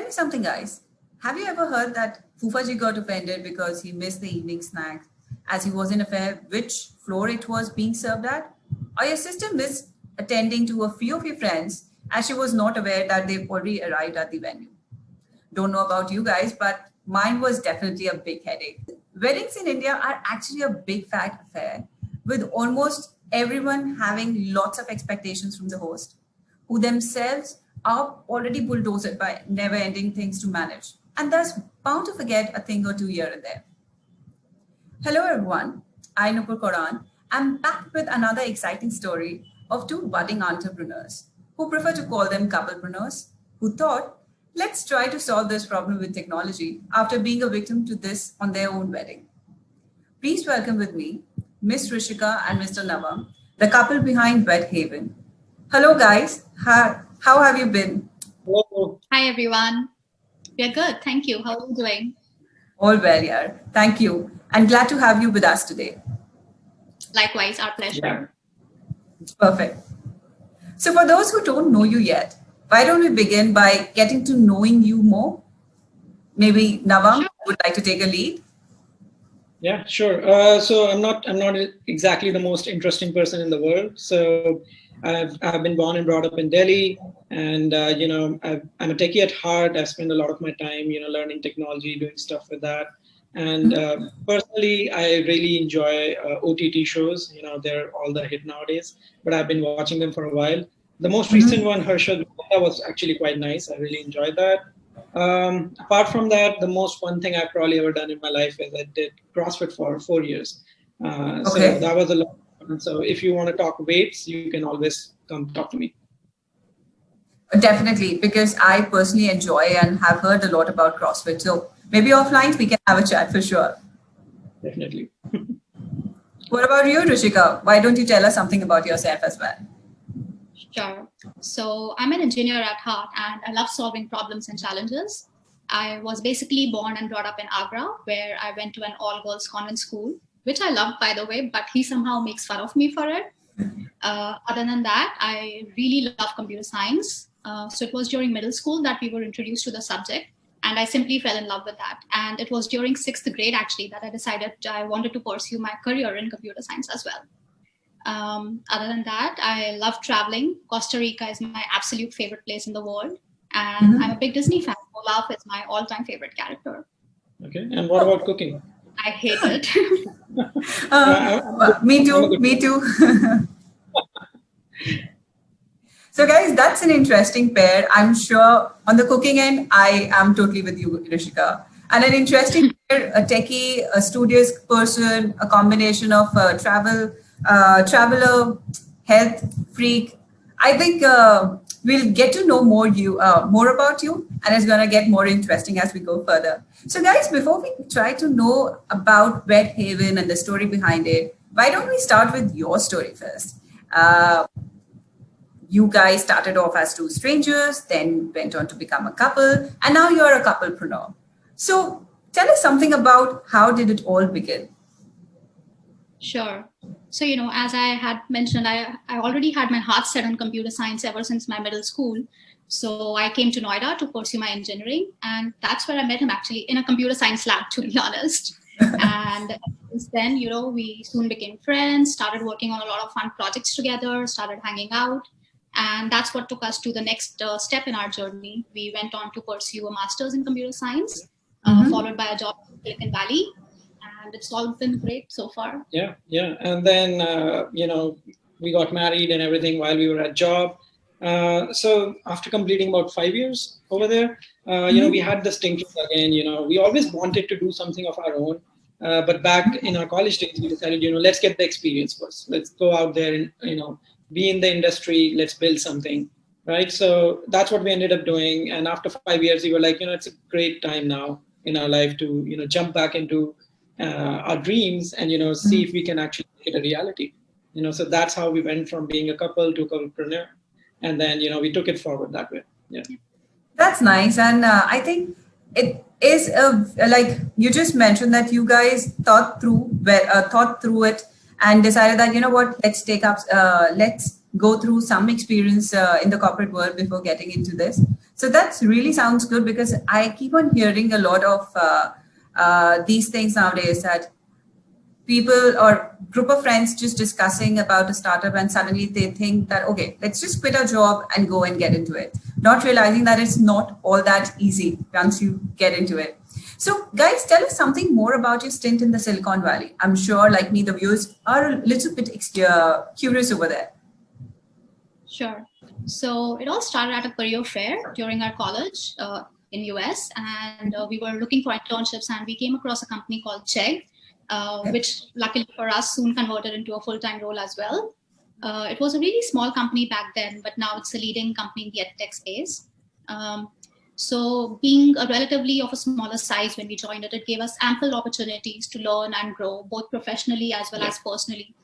me something, guys. Have you ever heard that Fufaji got offended because he missed the evening snack as he was in affair which floor it was being served at? Or your sister missed attending to a few of your friends as she was not aware that they've already arrived at the venue? Don't know about you guys, but mine was definitely a big headache. Weddings in India are actually a big fat affair with almost everyone having lots of expectations from the host, who themselves are already bulldozed by never ending things to manage, and thus bound to forget a thing or two here and there. Hello, everyone. I'm Nupur Kaudan. I'm back with another exciting story of two budding entrepreneurs who prefer to call them couplepreneurs, who thought, let's try to solve this problem with technology after being a victim to this on their own wedding. Please welcome with me Miss Rishika and Mr. Navam, the couple behind WedHaven. Hello, guys. How have you been? Hello. Hi, everyone. We are good. Thank you. How are you doing? All well, yeah. Thank you. And glad to have you with us today. Likewise, our pleasure. Perfect. So for those who don't know you yet, why don't we begin by getting to knowing you more? Maybe Navam would like to take a lead. Yeah, sure. So I'm not exactly the most interesting person in the world. So I've been born and brought up in Delhi, and I'm a techie at heart. I spend a lot of my time learning technology, doing stuff with that. And personally, I really enjoy OTT shows. They're all the hit nowadays, but I've been watching them for a while. The most recent one, Harshad, was actually quite nice. I really enjoyed that. Apart from that, the most fun thing I've probably ever done in my life is I did CrossFit for 4 years. So that was a lot of fun. So if you want to talk weights, you can always come talk to me. Definitely, because I personally enjoy and have heard a lot about CrossFit. So maybe offline we can have a chat for sure. Definitely. What about you, Rishika? Why don't you tell us something about yourself as well? Sure. So I'm an engineer at heart and I love solving problems and challenges. I was basically born and brought up in Agra, where I went to an all-girls convent school, which I loved, by the way, but he somehow makes fun of me for it. Other than that, I really love computer science. So it was during middle school that we were introduced to the subject, and I simply fell in love with that. And it was during 6th grade, actually, that I decided I wanted to pursue my career in computer science as well. Other than that, I love traveling. Costa Rica is my absolute favorite place in the world. And I'm a big Disney fan. Olaf is my all-time favorite character. Okay. And what about cooking? I hate it. Me too. So guys, that's an interesting pair. I'm sure on the cooking end, I am totally with you, Rishika. And an interesting pair, a techie, a studious person, a combination of traveler, health freak. I think we'll get to know more about you, and it's going to get more interesting as we go further. So guys, before we try to know about WedHaven and the story behind it, why don't we start with your story first? You guys started off as two strangers, then went on to become a couple, and now you're a couplepreneur. So tell us something about how did it all begin? Sure. So, as I had mentioned, I already had my heart set on computer science ever since my middle school. So I came to Noida to pursue my engineering. And that's where I met him, actually, in a computer science lab, to be honest. And since then, we soon became friends, started working on a lot of fun projects together, started hanging out. And that's what took us to the next step in our journey. We went on to pursue a master's in computer science, followed by a job in Silicon Valley. And it's all been great so far. Yeah. And then, we got married and everything while we were at job. So after completing about 5 years over there, we had this thinking again, we always wanted to do something of our own. But back in our college days, we decided, let's get the experience first. Let's go out there and, be in the industry. Let's build something. Right. So that's what we ended up doing. And after 5 years, we were like, it's a great time now in our life to, jump back into our dreams and, see if we can actually make it a reality. So that's how we went from being a couple to couplepreneur. And then, we took it forward that way. Yeah. That's nice. And I think it is like you just mentioned that you guys thought through it and decided that, let's go through some experience in the corporate world before getting into this. So that's really sounds good because I keep on hearing a lot of these things nowadays that people or group of friends just discussing about a startup and suddenly they think that, okay, let's just quit our job and go and get into it. Not realizing that it's not all that easy once you get into it. So guys, tell us something more about your stint in the Silicon Valley. I'm sure like me, the viewers are a little bit curious over there. Sure. So it all started at a career fair during our college in US, and we were looking for internships, and we came across a company called Chegg, which luckily for us soon converted into a full-time role as well. It was a really small company back then, but now it's a leading company in the edtech space. So being a relatively of a smaller size when we joined it, it gave us ample opportunities to learn and grow, both professionally as well as personally.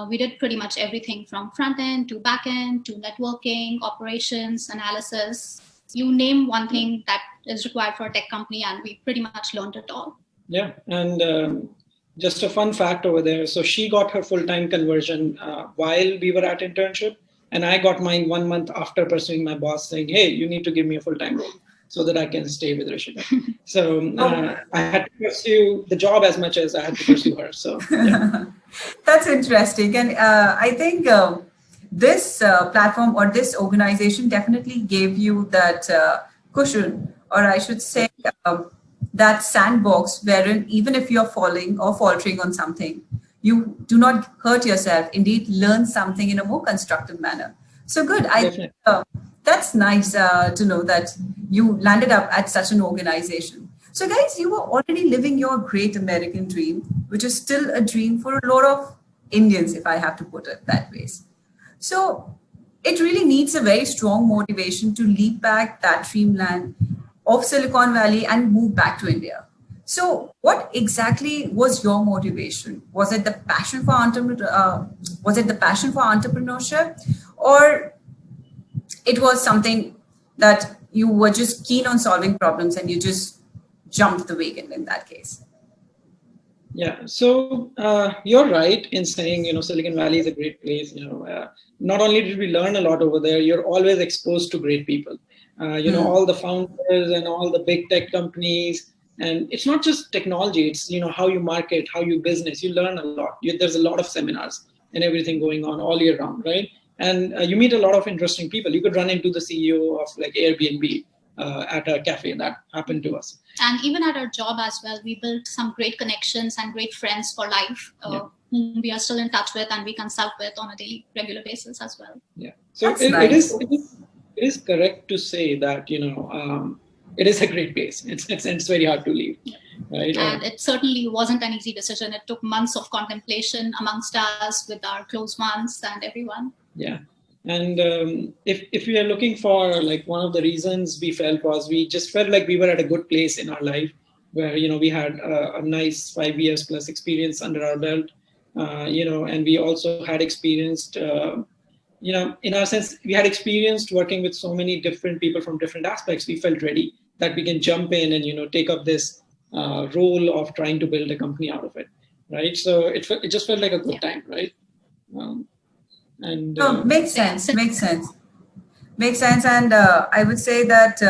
We did pretty much everything from front end to back end to networking, operations, analysis. You name one thing that is required for a tech company, and we pretty much learned it all. Yeah, and just a fun fact over there. So she got her full-time conversion while we were at internship, and I got mine 1 month after pursuing my boss saying, "Hey, you need to give me a full-time role so that I can stay with Rishika." So I had to pursue the job as much as I had to pursue her. So yeah. That's interesting. And I think this platform or this organization definitely gave you that cushion, or I should say, that sandbox wherein even if you're falling or faltering on something, you do not hurt yourself, indeed learn something in a more constructive manner. So good. That's nice to know that you landed up at such an organization. So guys, you were already living your great American dream, which is still a dream for a lot of Indians, if I have to put it that way. So it really needs a very strong motivation to leap back that dreamland of Silicon Valley and move back to India. So what exactly was your motivation? Was it the passion for entrepreneurship, or it was something that you were just keen on solving problems and you just jumped the wagon in that case? Yeah, so you're right in saying, Silicon Valley is a great place. Not only did we learn a lot over there, you're always exposed to great people. All the founders and all the big tech companies. And it's not just technology, it's, how you market, how you business. You learn a lot. There's a lot of seminars and everything going on all year round, right? And you meet a lot of interesting people. You could run into the CEO of like Airbnb at a cafe. That happened to us. And even at our job as well, we built some great connections and great friends for life, whom we are still in touch with and we consult with on a daily, regular basis as well. Yeah. So Nice. it is correct to say that, it is a great place. It's very hard to leave. Yeah. Right? And it certainly wasn't an easy decision. It took months of contemplation amongst us, with our close ones and everyone. Yeah. And if we are looking for like one of the reasons we felt was we just felt like we were at a good place in our life where, we had a nice 5 years plus experience under our belt, and we also had experienced, in our sense, we had experienced working with so many different people from different aspects. We felt ready that we can jump in and, take up this role of trying to build a company out of it. Right. So it just felt like a good time. Right. Makes sense. And I would say that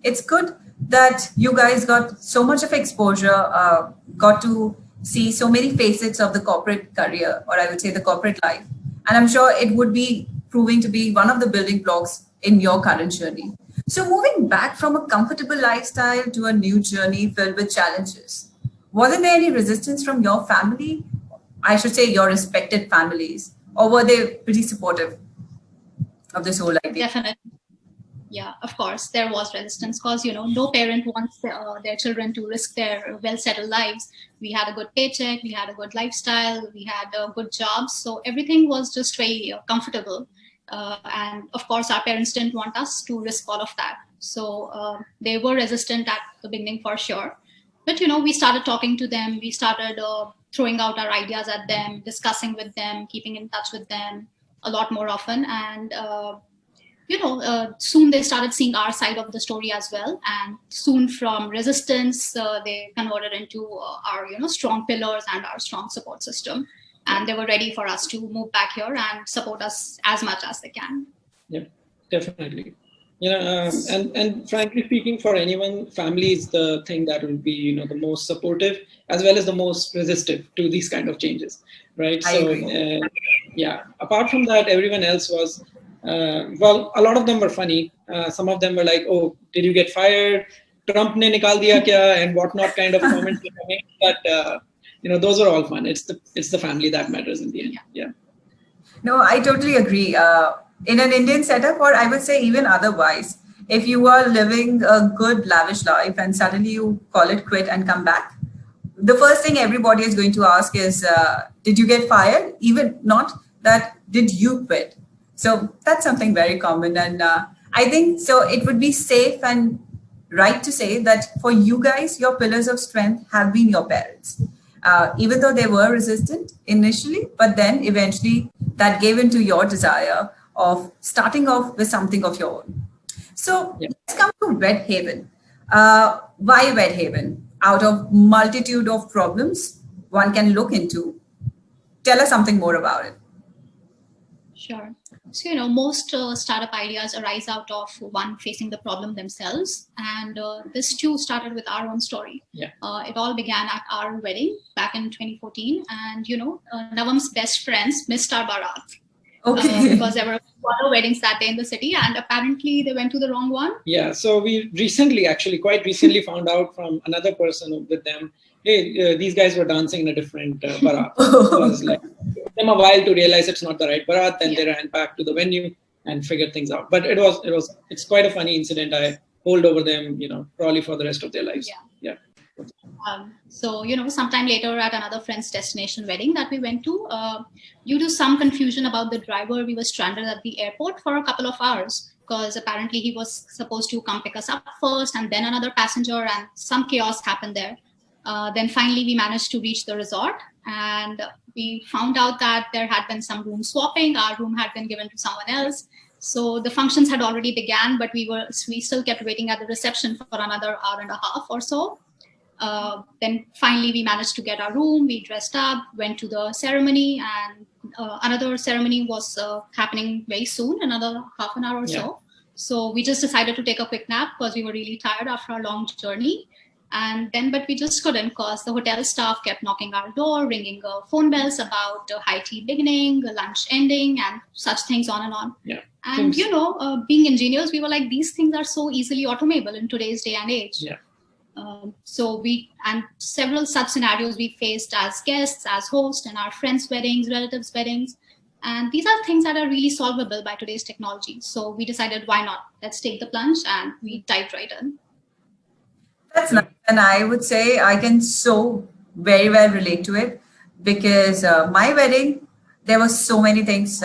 it's good that you guys got so much of exposure, got to see so many facets of the corporate career, or I would say the corporate life. And I'm sure it would be proving to be one of the building blocks in your current journey. So moving back from a comfortable lifestyle to a new journey filled with challenges, wasn't there any resistance from your family? I should say your respected families, or were they pretty supportive of this whole idea? Definitely. Yeah, of course, there was resistance because, no parent wants their children to risk their well-settled lives. We had a good paycheck, we had a good lifestyle, we had a good job. So everything was just very comfortable. And of course, our parents didn't want us to risk all of that. So they were resistant at the beginning for sure. But, we started talking to them. We started throwing out our ideas at them, discussing with them, keeping in touch with them a lot more often. And, soon they started seeing our side of the story as well. And soon from resistance, they converted into our, strong pillars and our strong support system. And they were ready for us to move back here and support us as much as they can. Yeah, definitely. And frankly speaking, for anyone, family is the thing that will be, the most supportive as well as the most resistive to these kind of changes, right? I So, agree. yeah. Apart from that, everyone else was, well, a lot of them were funny. Some of them were like, "Oh, did you get fired? Trump ne nikal diya kya?" and whatnot kind of comments were coming. But those are all fun. It's the family that matters in the end. Yeah. No, I totally agree. In an Indian setup, or I would say even otherwise, if you are living a good, lavish life and suddenly you call it quit and come back, the first thing everybody is going to ask is, did you get fired? Even not that, did you quit? So that's something very common. And I think so it would be safe and right to say that for you guys, your pillars of strength have been your parents. Even though they were resistant initially, but then eventually that gave into your desire of starting off with something of your own. So Yeah. let's come to WedHaven. Why WedHaven? Out of multitude of problems one can look into, tell us something more about it. Sure. So, most startup ideas arise out of one facing the problem themselves. And this too started with our own story. Yeah. It all began at our wedding back in 2014. And, Navam's best friends missed our barat. Okay. Because there were other weddings that day in the city, and apparently they went to the wrong one. Yeah, so we quite recently found out from another person with them, hey, these guys were dancing in a different barat. So it was like, it took them a while to realize it's not the right barat. Then they ran back to the venue and figured things out. But it's quite a funny incident. I hold over them, probably for the rest of their lives. Yeah. So, sometime later at another friend's destination wedding that we went to, due to some confusion about the driver, we were stranded at the airport for a couple of hours because apparently he was supposed to come pick us up first and then another passenger, and some chaos happened there. Then finally we managed to reach the resort, and we found out that there had been some room swapping. Our room had been given to someone else. So the functions had already began, but we still kept waiting at the reception for another hour and a half or so. Then finally we managed to get our room. We dressed up, went to the ceremony, and another ceremony was happening very soon, another half an hour or so. So we just decided to take a quick nap because we were really tired after a long journey. But we just couldn't because the hotel staff kept knocking our door, ringing phone bells about high tea beginning, lunch ending, and such things on and on. Yeah. And being engineers, we were like, these things are so easily automatable in today's day and age. Yeah. And several such scenarios we faced as guests, as hosts, in our friends' weddings, relatives' weddings. And these are things that are really solvable by today's technology. So we decided, why not? Let's take the plunge, and we dived right in. That's nice. And I would say I can so very well relate to it because my wedding, there were so many things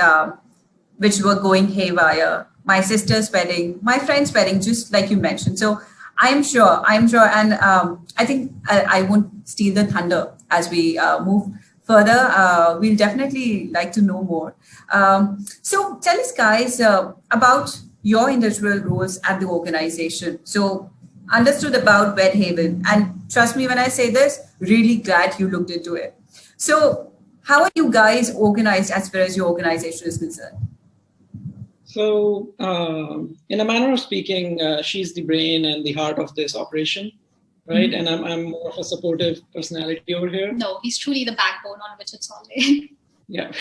which were going haywire. My sister's wedding, my friend's wedding, just like you mentioned. So I'm sure. And I think I won't steal the thunder as we move further. We'll definitely like to know more. So tell us, guys, about your individual roles at the organization. So understood about WedHaven. And trust me when I say this, really glad you looked into it. So how are you guys organized as far as your organization is concerned? So, in a manner of speaking, she's the brain and the heart of this operation, right? And I'm more of a supportive personality over here. No, he's truly the backbone on which it's all laid. Yeah,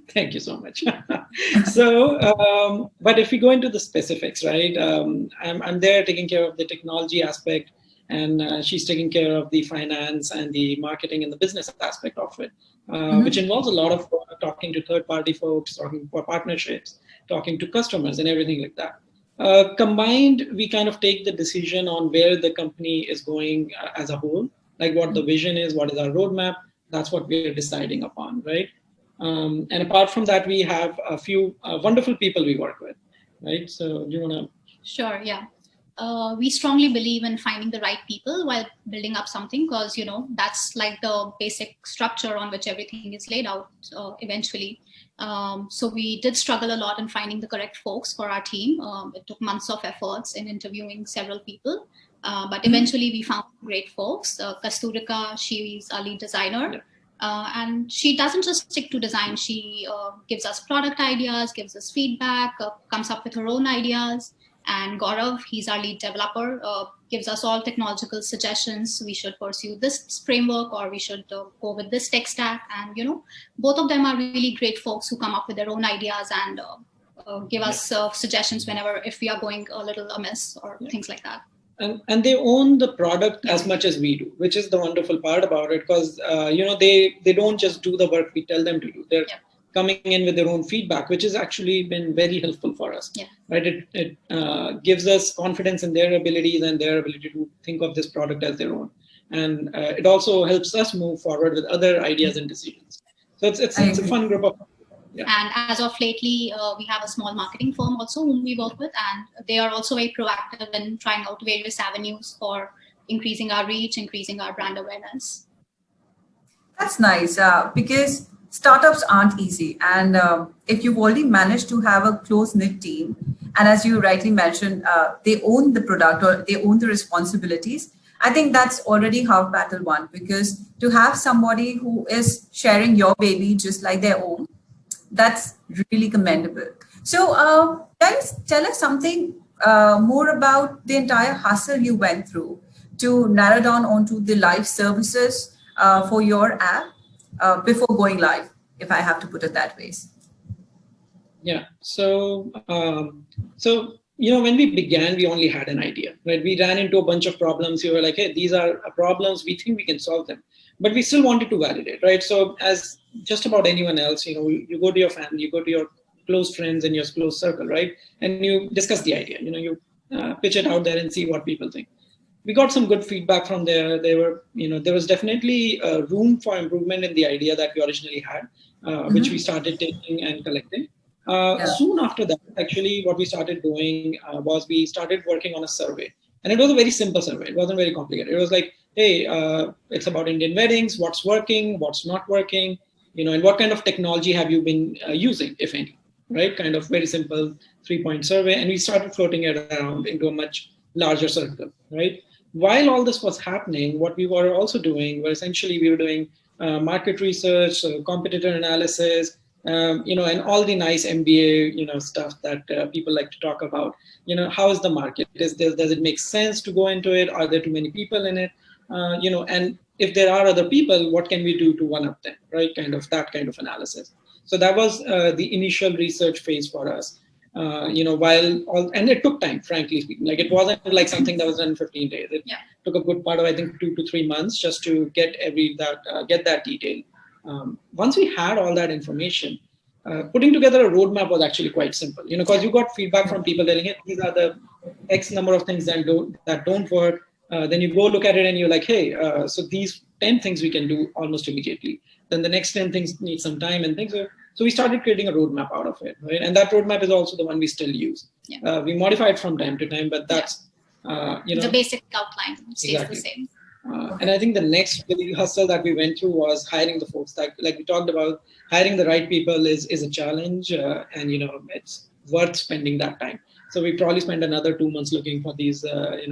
thank you so much. So, but if we go into the specifics, right? I'm there taking care of the technology aspect, and she's taking care of the finance and the marketing and the business aspect of it, which involves a lot of talking to third-party folks, talking for partnerships, talking to customers, and everything like that. Combined, we kind of take the decision on where the company is going as a whole, like what the vision is, what is our roadmap. That's what we're deciding upon, right? And apart from that, we have a few wonderful people we work with, right? So do you want to? Sure, yeah. We strongly believe in finding the right people while building up something because, that's like the basic structure on which everything is laid out eventually. So we did struggle a lot in finding the correct folks for our team. It took months of efforts in interviewing several people, but eventually we found great folks. Kasturika, she's our lead designer. Yeah. And she doesn't just stick to design. She gives us product ideas, gives us feedback, comes up with her own ideas. And Gaurav, he's our lead developer, gives us all technological suggestions. We should pursue this framework, or we should go with this tech stack. And, both of them are really great folks who come up with their own ideas and give us suggestions whenever, if we are going a little amiss or things like that. And they own the product as much as we do, which is the wonderful part about it, because they don't just do the work we tell them to do. They're coming in with their own feedback, which has actually been very helpful for us. Right? It gives us confidence in their abilities and their ability to think of this product as their own, and it also helps us move forward with other ideas and decisions. So it's a fun group of. And as of lately, we have a small marketing firm also whom we work with, and they are also very proactive in trying out various avenues for increasing our reach, increasing our brand awareness. That's nice, because startups aren't easy. And if you've already managed to have a close-knit team, and as you rightly mentioned, they own the product or they own the responsibilities, I think that's already half battle won, because to have somebody who is sharing your baby just like their own, that's really commendable. So guys, tell us something more about the entire hustle you went through to narrow down onto the live services for your app before going live, if I have to put it that way. Yeah. So when we began, we only had an idea, right? We ran into a bunch of problems. We were like, hey, these are problems. We think we can solve them, but we still wanted to validate, right? So as just about anyone else, you go to your family, you go to your close friends and your close circle, right? And you discuss the idea, you pitch it out there and see what people think. We got some good feedback from there. There was definitely room for improvement in the idea that we originally had, which we started taking and collecting. Soon after that, actually, what we started doing was we started working on a survey. And it was a very simple survey. It wasn't very complicated. It was like, hey, it's about Indian weddings, what's working, what's not working, and what kind of technology have you been using, if any, right? Kind of very simple 3-point survey. And we started floating it around into a much larger circle, right? While all this was happening, what we were also doing was essentially we were doing market research, competitor analysis, and all the nice MBA, stuff that people like to talk about. How is the market? Does it make sense to go into it? Are there too many people in it? And if there are other people, what can we do to one-up them, right? Kind of that kind of analysis. So that was the initial research phase for us. And it took time, frankly speaking. Like, it wasn't like something that was done in 15 days. It took a good part of, I think, 2 to 3 months just to get that detail. Once we had all that information, putting together a roadmap was actually quite simple. Because you got feedback from people telling, hey, these are the X number of things that don't work. Then you go look at it and you're like, hey, so these 10 things we can do almost immediately. Then the next 10 things need some time and things. So we started creating a roadmap out of it, right? And that roadmap is also the one we still use. We modify it from time to time, but that's the basic outline stays the same. And I think the next big hustle that we went through was hiring the folks. That, like we talked about, hiring the right people is a challenge, and it's worth spending that time. So we probably spent another 2 months looking for these,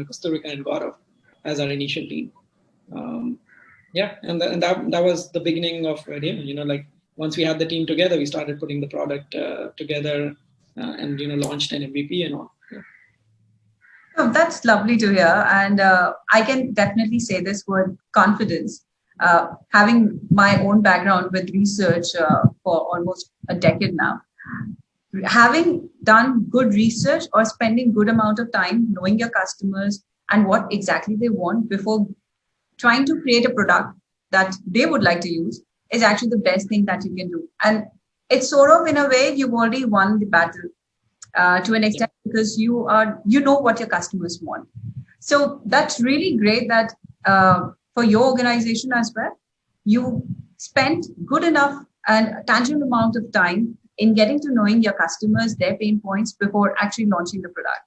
Costa Rica and Gaurav as our initial team. And that was the beginning of WedHaven. Like, once we had the team together, we started putting the product together and launched an MVP and all. Oh, that's lovely to hear. And I can definitely say this with confidence. Having my own background with research for almost a decade now, having done good research or spending good amount of time knowing your customers and what exactly they want before trying to create a product that they would like to use is actually the best thing that you can do. And it's sort of, in a way, you've already won the battle to an extent, because you know what your customers want. So that's really great that for your organization as well, you spent good enough and tangible amount of time in getting to knowing your customers, their pain points before actually launching the product.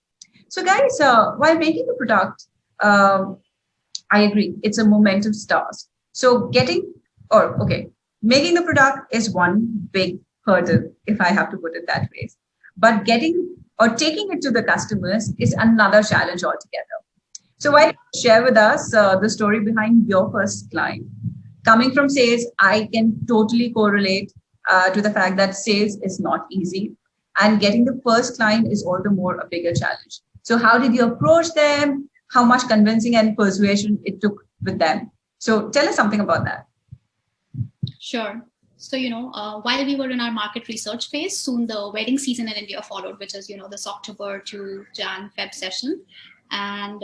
So guys, while making the product, I agree, it's a momentum task. So making the product is one big hurdle, if I have to put it that way. But getting or taking it to the customers is another challenge altogether. So why don't you share with us the story behind your first client? Coming from sales, I can totally correlate to the fact that sales is not easy, and getting the first client is all the more a bigger challenge. So how did you approach them? How much convincing and persuasion it took with them? So tell us something about that. Sure. So, while we were in our market research phase, soon the wedding season in India followed, which is, this October to Jan Feb session. And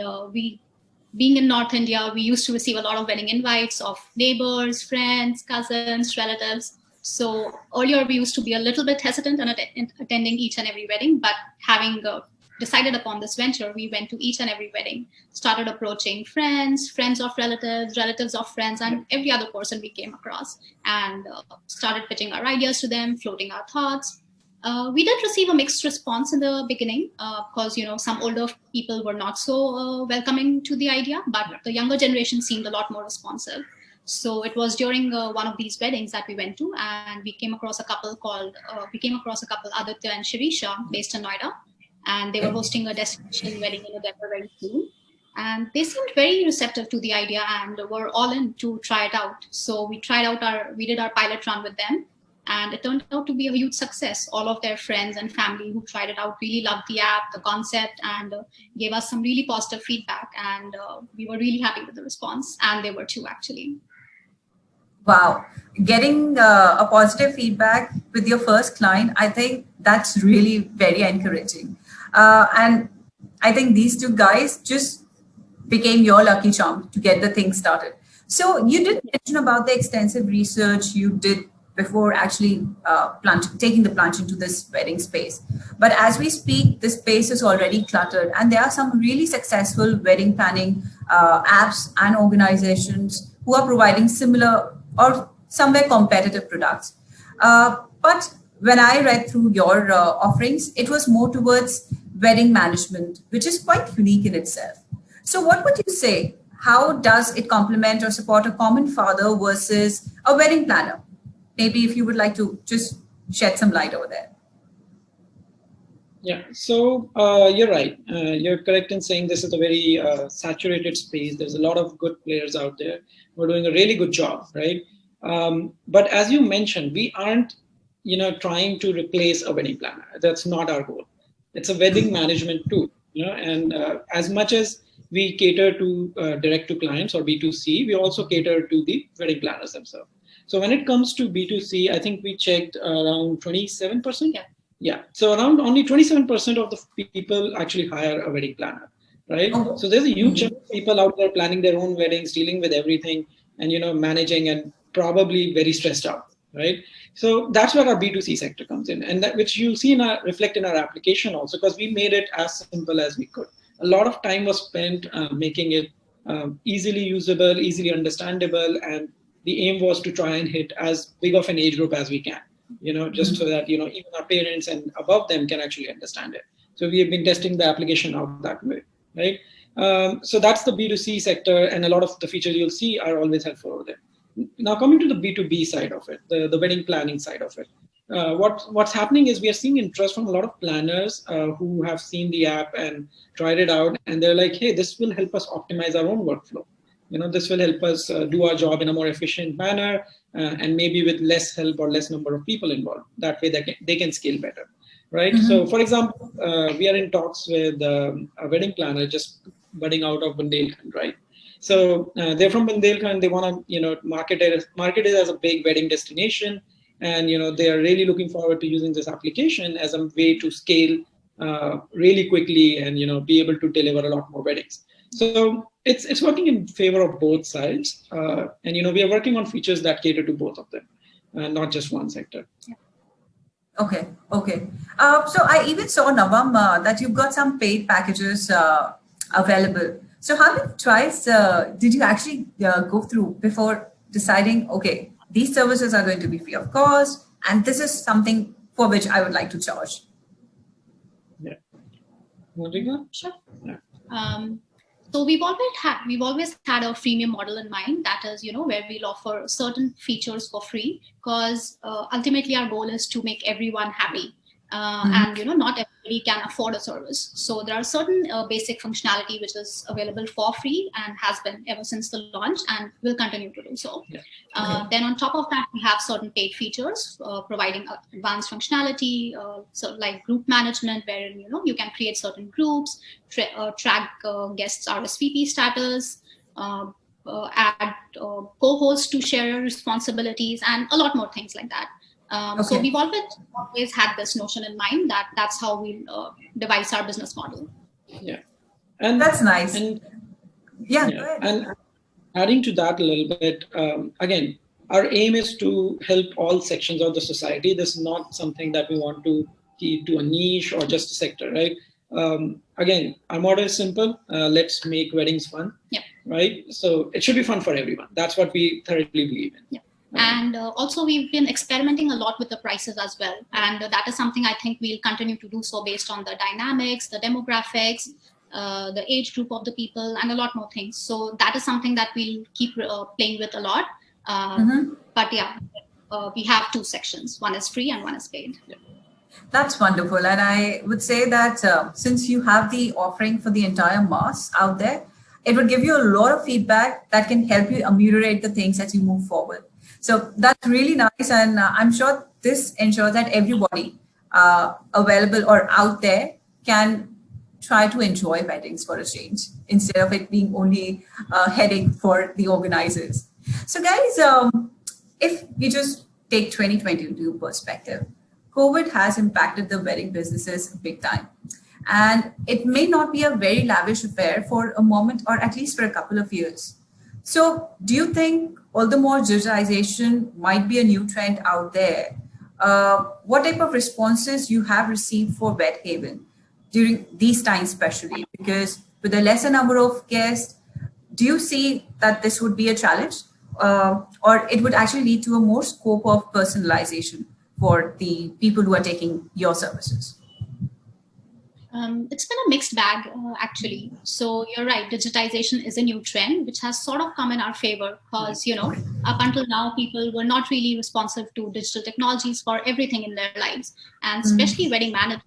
being in North India, we used to receive a lot of wedding invites of neighbors, friends, cousins, relatives. So earlier we used to be a little bit hesitant in attending each and every wedding, but having decided upon this venture, we went to each and every wedding, started approaching friends, friends of relatives, relatives of friends, and every other person we came across, and started pitching our ideas to them, floating our thoughts. We did receive a mixed response in the beginning because some older people were not so welcoming to the idea, but the younger generation seemed a lot more responsive. So it was during one of these weddings that we went to, and we came across a couple Aditya and Shirisha, based in Noida, and they were hosting a destination wedding in November very soon. And they seemed very receptive to the idea and were all in to try it out. So we did our pilot run with them, and it turned out to be a huge success. All of their friends and family who tried it out really loved the app, the concept, and gave us some really positive feedback. And we were really happy with the response, and they were too, actually. Wow. Getting a positive feedback with your first client, I think that's really very encouraging. And I think these two guys just became your lucky charm to get the thing started. So you did mention about the extensive research you did before actually taking the plunge into this wedding space. But as we speak, this space is already cluttered, and there are some really successful wedding planning apps and organizations who are providing similar or somewhere competitive products. But when I read through your offerings, it was more towards wedding management, which is quite unique in itself. So what would you say? How does it complement or support a common father versus a wedding planner? Maybe if you would like to just shed some light over there. Yeah, so you're right. You're correct in saying this is a very saturated space. There's a lot of good players out there who are doing a really good job, right? But as you mentioned, we aren't, trying to replace a wedding planner. That's not our goal. It's a wedding management tool, and as much as we cater to direct to clients or B2C, we also cater to the wedding planners themselves. So when it comes to B2C, I think we checked around 27%. Yeah. So around only 27% of the people actually hire a wedding planner, right? Oh. So there's a huge chunk of people out there planning their own weddings, dealing with everything, and managing, and probably very stressed out, right? So that's where our B2C sector comes in, and that which you'll see reflect in our application also, because we made it as simple as we could. A lot of time was spent making it easily usable, easily understandable, and the aim was to try and hit as big of an age group as we can, just so that, even our parents and above them can actually understand it. So we have been testing the application out that way, right? So that's the B2C sector, and a lot of the features you'll see are always helpful over there. Now coming to the B2B side of it, the wedding planning side of it, what's happening is we are seeing interest from a lot of planners who have seen the app and tried it out, and they're like, hey, this will help us optimize our own workflow. This will help us do our job in a more efficient manner, and maybe with less help or less number of people involved. That way they can scale better, right? Mm-hmm. So for example, we are in talks with a wedding planner just budding out of Bundelkhand, right? So they're from Bundelkhand. They want to market it as a big wedding destination, and they are really looking forward to using this application as a way to scale really quickly and be able to deliver a lot more weddings. So it's working in favor of both sides, and we are working on features that cater to both of them, not just one sector. Okay. So I even saw, Navam, that you've got some paid packages available. So how many tries did you actually go through before deciding, okay, these services are going to be free of cost, and this is something for which I would like to charge? Yeah. Sure. Yeah. So we've always had a freemium model in mind, that is, where we'll offer certain features for free, because ultimately our goal is to make everyone happy. And not everyone everybody can afford a service. So there are certain basic functionality which is available for free and has been ever since the launch and will continue to do so. Yeah. Then on top of that, we have certain paid features providing advanced functionality, so like group management, wherein you can create certain groups, track guests' RSVP status, add co-hosts to share responsibilities, and a lot more things like that. So we've always had this notion in mind that that's how we devise our business model. Yeah, and that's nice. And yeah, and adding to that a little bit, again, our aim is to help all sections of the society. This is not something that we want to keep to a niche or just a sector, right? Again, our model is simple. Let's make weddings fun, right? So it should be fun for everyone. That's what we thoroughly believe in. Yeah. And also, we've been experimenting a lot with the prices as well. And that is something I think we'll continue to do so based on the dynamics, the demographics, the age group of the people, and a lot more things. So that is something that we'll keep playing with a lot. But yeah, we have two sections. One is free and one is paid. Yeah. That's wonderful. And I would say that since you have the offering for the entire mass out there, it would give you a lot of feedback that can help you ameliorate the things as you move forward. So that's really nice. And I'm sure this ensures that everybody available or out there can try to enjoy weddings for a change instead of it being only a headache for the organizers. So guys, if you just take 2020 into perspective, COVID has impacted the wedding businesses big time. And it may not be a very lavish affair for a moment or at least for a couple of years. So do you think all the more digitization might be a new trend out there? What type of responses you have received for WedHaven during these times, especially because with a lesser number of guests, do you see that this would be a challenge or it would actually lead to a more scope of personalization for the people who are taking your services? It's been a mixed bag, actually. So you're right, digitization is a new trend, which has sort of come in our favor because, up until now, people were not really responsive to digital technologies for everything in their lives, and especially wedding management,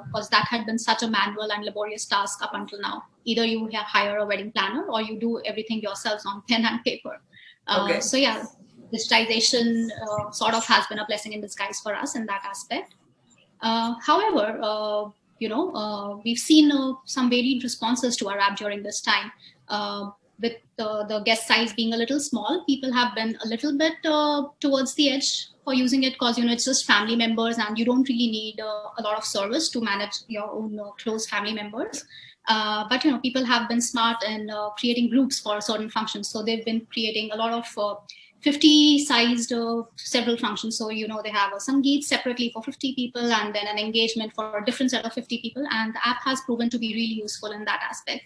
because that had been such a manual and laborious task up until now. Either you hire a wedding planner or you do everything yourselves on pen and paper. So yeah, digitization sort of has been a blessing in disguise for us in that aspect. However, we've seen some varied responses to our app during this time. With the guest size being a little small, people have been a little bit towards the edge for using it because, it's just family members and you don't really need a lot of service to manage your own close family members. But, people have been smart in creating groups for certain functions. So they've been creating a lot of 50 sized several functions. So, they have a Sangeet separately for 50 people and then an engagement for a different set of 50 people. And the app has proven to be really useful in that aspect.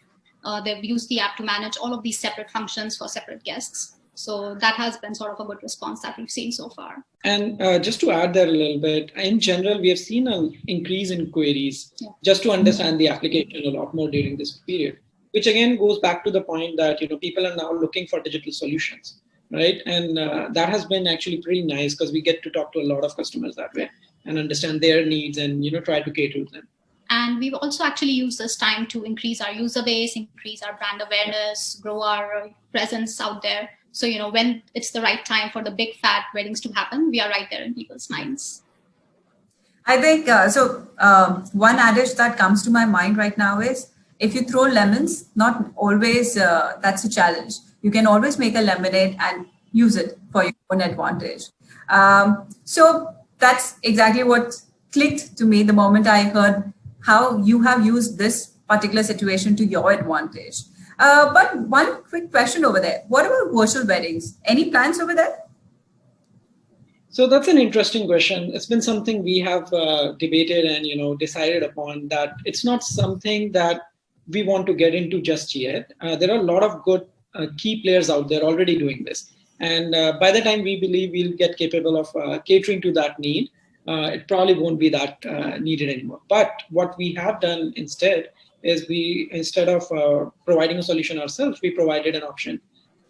They've used the app to manage all of these separate functions for separate guests. So that has been sort of a good response that we've seen so far. And just to add there a little bit, in general, we have seen an increase in queries just to understand the application a lot more during this period, which again goes back to the point that, people are now looking for digital solutions. Right. And that has been actually pretty nice because we get to talk to a lot of customers that way and understand their needs and, try to cater to them. And we've also actually used this time to increase our user base, increase our brand awareness, grow our presence out there. So, when it's the right time for the big fat weddings to happen, we are right there in people's minds. I think one adage that comes to my mind right now is if you throw lemons, not always that's a challenge. You can always make a lemonade and use it for your own advantage. So that's exactly what clicked to me the moment I heard how you have used this particular situation to your advantage. But one quick question over there. What about virtual weddings? Any plans over there? So that's an interesting question. It's been something we have debated and, decided upon that it's not something that we want to get into just yet. There are a lot of good key players out there already doing this. And by the time we believe we'll get capable of catering to that need, it probably won't be that needed anymore. But what we have done instead is instead of providing a solution ourselves, we provided an option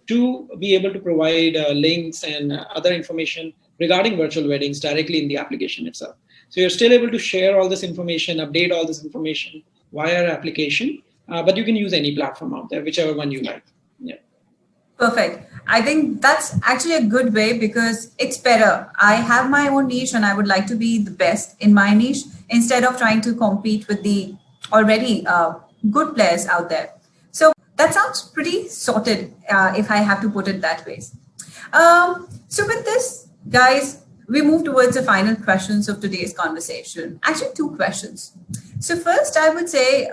to be able to provide links and other information regarding virtual weddings directly in the application itself. So you're still able to share all this information, update all this information via our application, but you can use any platform out there, whichever one you like. Yeah. Perfect. I think that's actually a good way because it's better. I have my own niche and I would like to be the best in my niche instead of trying to compete with the already good players out there. So that sounds pretty sorted if I have to put it that way. So with this, guys, we move towards the final questions of today's conversation. Actually, two questions. So first, I would say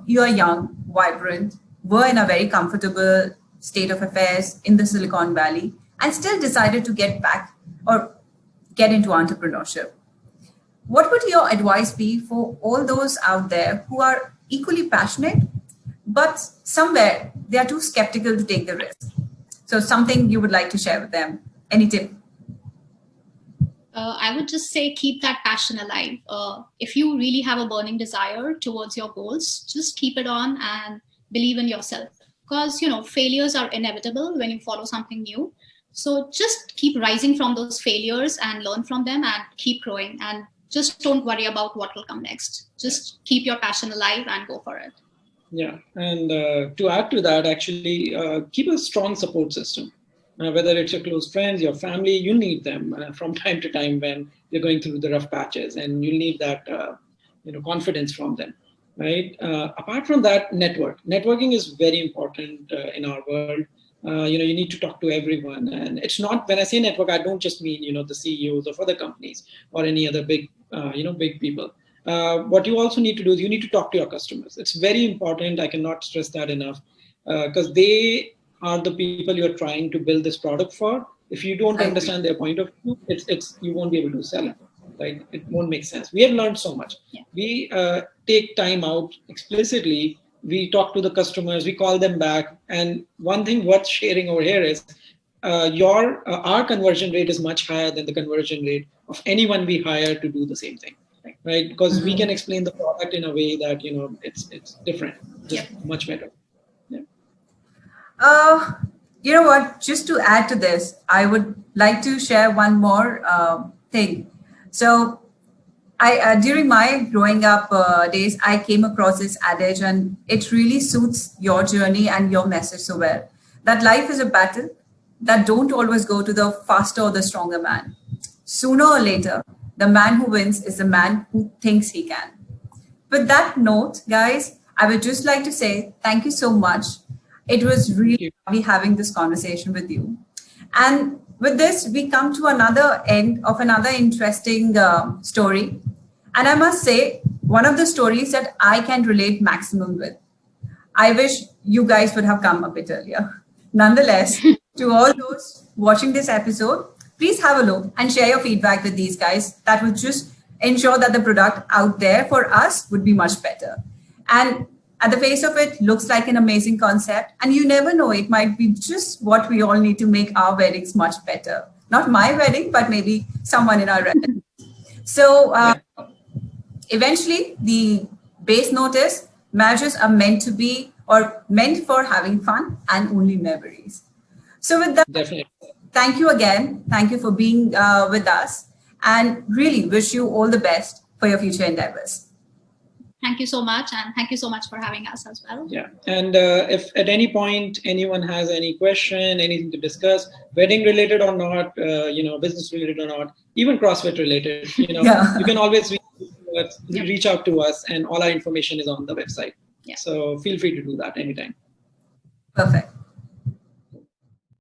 you are young, vibrant, were in a very comfortable state of affairs in the Silicon Valley and still decided to get back or get into entrepreneurship. What would your advice be for all those out there who are equally passionate, but somewhere they are too skeptical to take the risk? So something you would like to share with them? Any tip? I would just say keep that passion alive. If you really have a burning desire towards your goals, just keep it on and believe in yourself. Because failures are inevitable when you follow something new. So just keep rising from those failures and learn from them and keep growing. And just don't worry about what will come next. Just keep your passion alive and go for it. Yeah, and to add to that, actually, keep a strong support system. Whether it's your close friends, your family, you need them from time to time when you're going through the rough patches, and you need that confidence from them, right? Apart from that, networking is very important in our world. You need to talk to everyone, and it's not, when I say network, I don't just mean the CEOs of other companies or any other big big people. What you also need to do is you need to talk to your customers. It's very important. I cannot stress that enough because they are the people you're trying to build this product for. If you don't understand their point of view, it's you won't be able to sell it, right? It won't make sense. We have learned so much. Yeah. We take time out explicitly. We talk to the customers. We call them back. And one thing worth sharing over here is our conversion rate is much higher than the conversion rate of anyone we hire to do the same thing, right? Because we can explain the product in a way that it's different, just much better. You know what? Just to add to this, I would like to share one more thing. So, I during my growing up days, I came across this adage, and it really suits your journey and your message so well. That life is a battle that don't always go to the faster or the stronger man. Sooner or later, the man who wins is the man who thinks he can. With that note, guys, I would just like to say thank you so much. It was really lovely having this conversation with you. And with this, we come to another end of another interesting story. And I must say, one of the stories that I can relate maximum with. I wish you guys would have come a bit earlier. Nonetheless, to all those watching this episode, please have a look and share your feedback with these guys. That will just ensure that the product out there for us would be much better. And at the face of it, looks like an amazing concept. And you never know, it might be just what we all need to make our weddings much better. Not my wedding, but maybe someone in our wedding. So eventually, the base note is marriages are meant to be or meant for having fun and only memories. So with that, definitely. Thank you again. Thank you for being with us and really wish you all the best for your future endeavors. Thank you so much. And thank you so much for having us as well. Yeah. And if at any point anyone has any question, anything to discuss, wedding related or not, business related or not, even CrossFit related, you can always reach out to us, and all our information is on the website. Yeah. So feel free to do that anytime. Perfect.